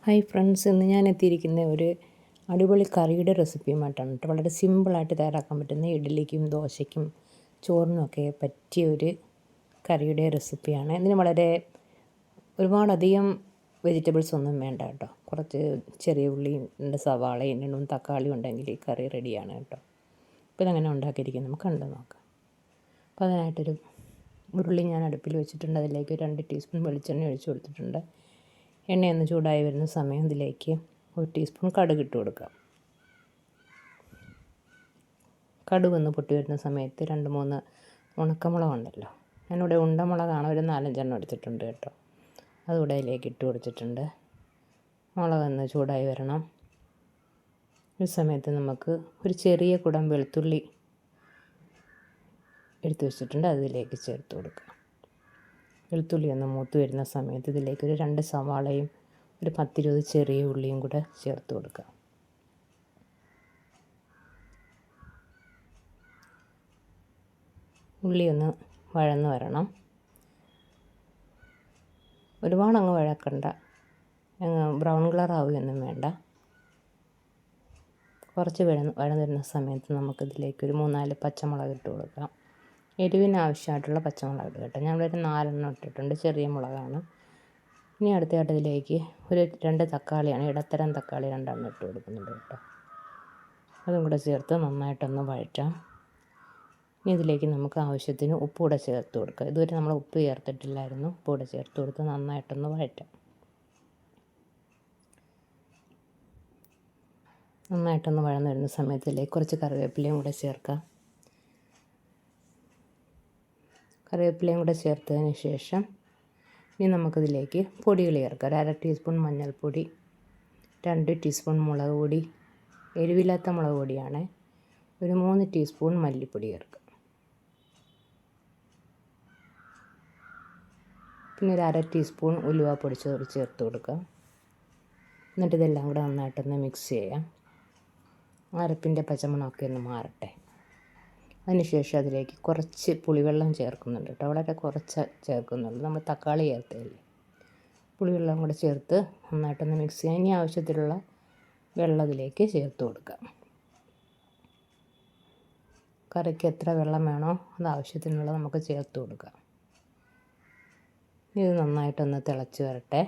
Hi friends, ഇന്ന് ഞാൻ എത്തിയിരിക്കുന്ന ഒരു അടിപൊളി കറിയുടെ റെസിപ്പിയുമായിട്ടാണ് കേട്ടോ. വളരെ സിമ്പിളായിട്ട് തയ്യാറാക്കാൻ പറ്റുന്ന ഇഡ്ഡലിക്കും ദോശയ്ക്കും ചോറിനുമൊക്കെ പറ്റിയ ഒരു കറിയുടെ റെസിപ്പിയാണ്. ഇതിന് ഒരുപാടധികം വെജിറ്റബിൾസ് ഒന്നും വേണ്ട കേട്ടോ. കുറച്ച് ചെറിയ ഉള്ളിയും 2 സവാളയും 2 തക്കാളിയും ഉണ്ടെങ്കിൽ ഈ കറി റെഡിയാണ് കേട്ടോ. അപ്പോൾ ഇതെങ്ങനെ ഉണ്ടാക്കിയിരിക്കുന്നത് നമുക്ക് കണ്ടു നോക്കാം. അപ്പോൾ അതിനായിട്ടൊരു ഉരുളി ഞാൻ അടുപ്പിൽ വെച്ചിട്ടുണ്ട്. അതിലേക്ക് 2 ടീസ്പൂൺ വെളിച്ചെണ്ണ ഒഴിച്ച് കൊടുത്തിട്ടുണ്ട്. എണ്ണയൊന്ന് ചൂടായി വരുന്ന സമയം ഇതിലേക്ക് 1 ടീസ്പൂൺ കടുക് ഇട്ട് കൊടുക്കാം. കടുകൊന്ന് പൊട്ടി വരുന്ന സമയത്ത് 2-3 ഉണക്കമുളകുണ്ടല്ലോ, ഞാനിവിടെ ഉണ്ടമുളകാണ് ഒരു 4-5 എടുത്തിട്ടുണ്ട് കേട്ടോ. അതുകൂടെ അതിലേക്ക് ഇട്ട് കൊടുത്തിട്ടുണ്ട്. മുളകൊന്ന് ചൂടായി വരണം. ഈ സമയത്ത് നമുക്ക് ഒരു ചെറിയ കുടം വെളുത്തുള്ളി എടുത്ത് വെച്ചിട്ടുണ്ട്, അതിലേക്ക് ചേർത്ത് കൊടുക്കാം. വെളുത്തുള്ളി ഒന്ന് മൂത്ത് വരുന്ന സമയത്ത് ഇതിലേക്ക് ഒരു 2 സവാളയും ഒരു 10-20 ചെറിയ ഉള്ളിയും കൂടെ ചേർത്ത് കൊടുക്കാം. ഉള്ളി ഒന്ന് വഴന്ന് വരണം. ഒരുപാട് അങ്ങ് വഴക്കണ്ട, ബ്രൗൺ കളർ ആവുകയൊന്നും വേണ്ട. കുറച്ച് വഴന്ന് വരുന്ന സമയത്ത് നമുക്കിതിലേക്ക് ഒരു 3-4 പച്ചമുളക് ഇട്ട് കൊടുക്കാം. എരിവിന് ആവശ്യമായിട്ടുള്ള പച്ചമുളക് ഇട്ട് കേട്ടോ. ഞാനിവിടെ 4 ഇട്ടിട്ടുണ്ട്, ചെറിയ മുളകാണ്. ഇനി അടുത്തായിട്ട് ഇതിലേക്ക് ഒരു 2 തക്കാളിയാണ്, ഇടത്തരം തക്കാളി 2 ഇട്ട് കൊടുക്കുന്നുണ്ട് കേട്ടോ. അതും കൂടെ ചേർത്ത് നന്നായിട്ടൊന്ന് വഴറ്റാം. ഇനി ഇതിലേക്ക് നമുക്ക് ആവശ്യത്തിന് ഉപ്പ് കൂടെ ചേർത്ത് കൊടുക്കുക. ഇതുവരെ നമ്മൾ ഉപ്പ് ചേർത്തിട്ടില്ലായിരുന്നു. ഉപ്പ് കൂടെ ചേർത്ത് കൊടുത്ത് നന്നായിട്ടൊന്ന് വഴറ്റാം. നന്നായിട്ടൊന്ന് വഴന്ന് വരുന്ന സമയത്തിലേക്ക് കുറച്ച് കറിവേപ്പിലയും കൂടെ ചേർക്കാം. കറിവേപ്പിലയും കൂടെ ചേർത്തതിന് ശേഷം ഇനി നമുക്കിതിലേക്ക് പൊടികൾ ചേർക്കാം. 1/2 ടീസ്പൂൺ മഞ്ഞൾപ്പൊടി, 2 ടീസ്പൂൺ മുളക് പൊടി, എരിവില്ലാത്ത മുളക് പൊടിയാണ്, ഒരു 3 ടീസ്പൂൺ മല്ലിപ്പൊടി ചേർക്കാം. പിന്നെ ഒരു 1/2 ടീസ്പൂൺ ഉലുവ പൊടിച്ചത് ചേർത്ത് കൊടുക്കാം. എന്നിട്ട് ഇതെല്ലാം കൂടെ നന്നായിട്ടൊന്ന് മിക്സ് ചെയ്യാം. അരപ്പിൻ്റെ പച്ചമണമൊക്കെ ഒന്ന് മാറട്ടെ. അതിനുശേഷം അതിലേക്ക് കുറച്ച് പുളിവെള്ളം ചേർക്കുന്നുണ്ട് കേട്ടോ. വളരെ കുറച്ച് ചേർക്കുന്നുള്ളൂ, നമ്മൾ തക്കാളി ചേർത്തതല്ലേ. പുളിവെള്ളം കൂടെ ചേർത്ത് നന്നായിട്ടൊന്ന് മിക്സ് ചെയ്യാം. ഇനി ആവശ്യത്തിലുള്ള വെള്ളം ഇതിലേക്ക് ചേർത്ത് കൊടുക്കാം. കറിക്ക് എത്ര വെള്ളം വേണോ അത് ആവശ്യത്തിനുള്ളത് നമുക്ക് ചേർത്ത് കൊടുക്കാം. ഇത് നന്നായിട്ടൊന്ന് തിളച്ച് വരട്ടെ.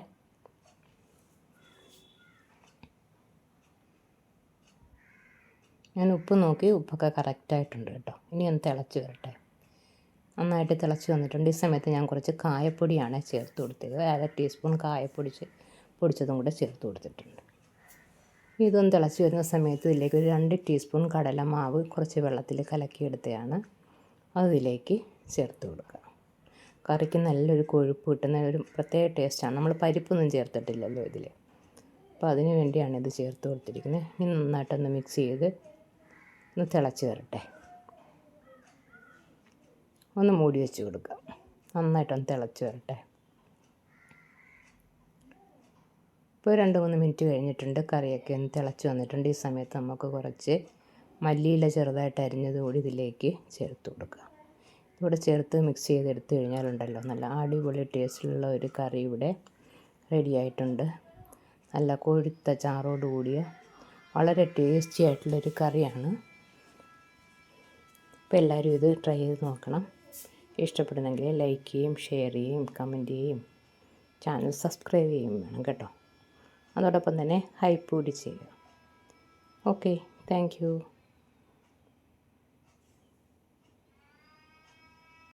ഞാൻ ഉപ്പ് നോക്കി, ഉപ്പൊക്കെ കറക്റ്റായിട്ടുണ്ട് കേട്ടോ. ഇനി ഒന്ന് തിളച്ച് വരട്ടെ. നന്നായിട്ട് തിളച്ച് വന്നിട്ടുണ്ട്. ഈ സമയത്ത് ഞാൻ കുറച്ച് കായപ്പൊടിയാണ് ചേർത്ത് കൊടുത്തത്. 1/2 ടീസ്പൂൺ പൊടിച്ചതും കൂടെ ചേർത്ത് കൊടുത്തിട്ടുണ്ട്. ഇതൊന്ന് തിളച്ച് വരുന്ന സമയത്ത് ഇതിലേക്ക് ഒരു 2 ടീസ്പൂൺ കടലമാവ് കുറച്ച് വെള്ളത്തിൽ കലക്കിയെടുത്തതാണ്, അതിലേക്ക് ചേർത്ത് കൊടുക്കുക. കറിക്ക് നല്ലൊരു കൊഴുപ്പ് കിട്ടുന്ന ഒരു പ്രത്യേക ടേസ്റ്റാണ്. നമ്മൾ പരിപ്പൊന്നും ചേർത്തിട്ടില്ലല്ലോ ഇതിൽ, അപ്പോൾ അതിന് വേണ്ടിയാണ് ഇത് ചേർത്ത് കൊടുത്തിരിക്കുന്നത്. ഇനി നന്നായിട്ടൊന്ന് മിക്സ് ചെയ്ത് ഒന്ന് തിളച്ച് വരട്ടെ. ഒന്ന് മൂടി വെച്ച് കൊടുക്കുക. നന്നായിട്ടൊന്ന് തിളച്ച് വരട്ടെ. ഇപ്പോൾ 2-3 മിനിറ്റ് കഴിഞ്ഞിട്ടുണ്ട്. കറിയൊക്കെ ഒന്ന് തിളച്ച് വന്നിട്ടുണ്ട്. ഈ സമയത്ത് നമുക്ക് കുറച്ച് മല്ലിയില ചെറുതായിട്ട് അരിഞ്ഞത് കൂടി ഇതിലേക്ക് ചേർത്ത് കൊടുക്കുക. ഇവിടെ ചേർത്ത് മിക്സ് ചെയ്തെടുത്ത് കഴിഞ്ഞാലുണ്ടല്ലോ, നല്ല അടിപൊളി ടേസ്റ്റിലുള്ള ഒരു കറി ഇവിടെ റെഡി ആയിട്ടുണ്ട്. നല്ല കൊഴുത്ത ചാറോട് കൂടിയ വളരെ ടേസ്റ്റി ആയിട്ടുള്ളൊരു കറിയാണ്. അപ്പോൾ എല്ലാവരും ഇത് ട്രൈ ചെയ്ത് നോക്കണം. ഇഷ്ടപ്പെടുന്നെങ്കിൽ ലൈക്ക് ചെയ്യും, ഷെയർ ചെയ്യും, കമൻറ്റ് ചെയ്യും, ചാനൽ സബ്സ്ക്രൈബ് ചെയ്യും വേണം കേട്ടോ. അതോടൊപ്പം തന്നെ ഹൈപ്പ് കൂടി ചെയ്യുക. Okay, thank you.